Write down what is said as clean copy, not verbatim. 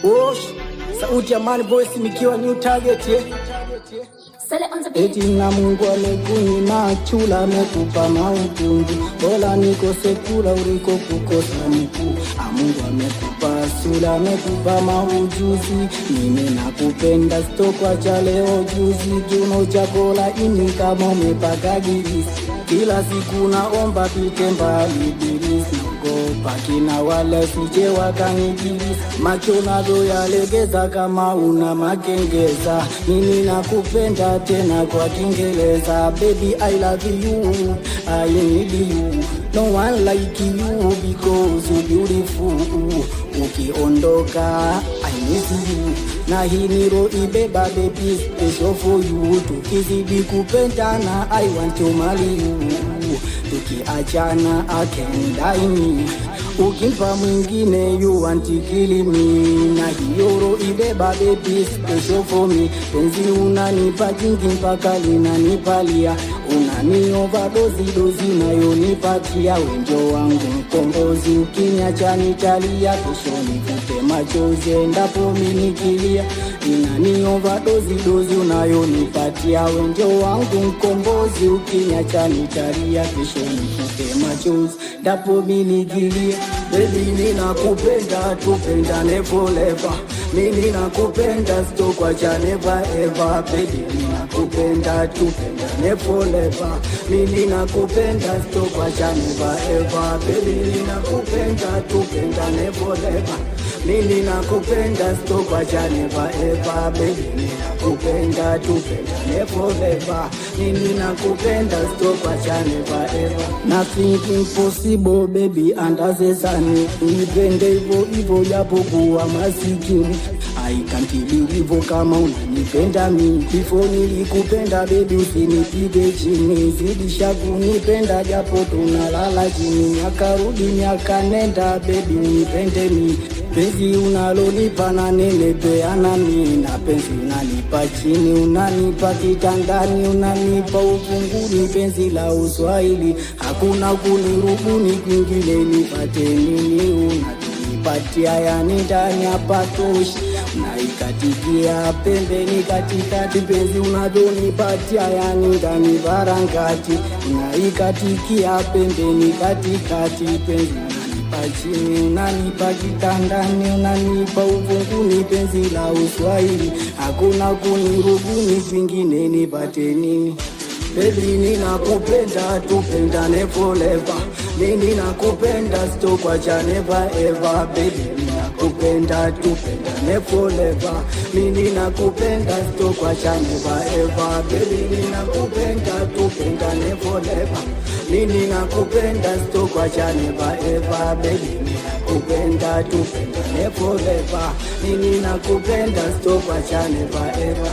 Osh, sauti ya Man Voice nikiwa new target eti na Mungu amekunyima chula amekupa mautundu, bora nikose kula uliko kukosa mkuu. Mungu amekupa sura amekupa maujuzi, mimi nakupenda stokwa cha leo juzi. Kiuno chako laini kama umepaka gilisi, kila siku naomba pite mbali bilisi. Naogopa kina wale sije wakanigilisi, macho nazo yalegeza kama una makengeza. Mimi nakupenda tena kwa Kiingereza, baby I love you, I need you, no one like you because you beautiful. Ukiondoka I miss you, na hii niro ibeba baby special for you. Tukizidi kupendana I want to marry you, tukiachana I can die me. Ukimpa mwingine you want to kill me, na hiyo ibeba baby special for me. Penzi unanipa jingi mpaka linanipalia, unani overdose dozi unayonipatia. Wenjo wangu mkombozi, ukiniacha nitalia, kesho nivute machozi endapo mimi nikilia. Inani overdose dozi unayonipatia. Wenjo wangu mkombozi, ukiniacha nitalia, kesho nivute machozi endapo mimi nikilia. Baby ninakupenda, tupendane forever. Mimi nakupenda sitokwacha never ever. Baby ninakupenda, tupendane forever. Mimi nakupenda sitokwacha never ever. Baby ninakupenda, tupendane forever. Mimi nakupenda sitokwacha never ever. Baby ninakupenda, tupendane forever. Mimi nakupenda sitokwacha never ever. Nothing impossible baby under the sun. Nipende hivyo hivyo japokuwa masikini, I can't believe kama unanipenda mimi. Before nilikupenda baby usinipige chini, zidisha kunipenda japo tunalala chini. Miaka rudi miaka nenda baby unipende mimi. Penzi unalonipa na nelepeana mimi, na penzi unanipa chini, unanipa kitandani, unanipa ufunguni. Penzi la Uswahili hakuna kunirubuni, kwingine nipate nini? Unanipatia yani ndani hapa toshi, unaikatikia pembeni katikati. Penzi unadonipatia yani ndani barangati, unaikatikia pembeni katikati. Penzi chini unanipa kitandani, unanipa ufunguni. Penzi la Uswahili hakuna kunirubuni, kwingine nipate nini? Baby ninakupenda, tupendane forever. Mimi nakupenda sitokwacha never ever. Baby ninakupenda, tupendane forever. Mimi nakupenda sitokwacha never ever. Baby ninakupenda, tupendane forever. Mimi nakupenda sitokwacha never ever. Baby ninakupenda, tupendane forever. Mimi nakupenda sitokwacha never ever.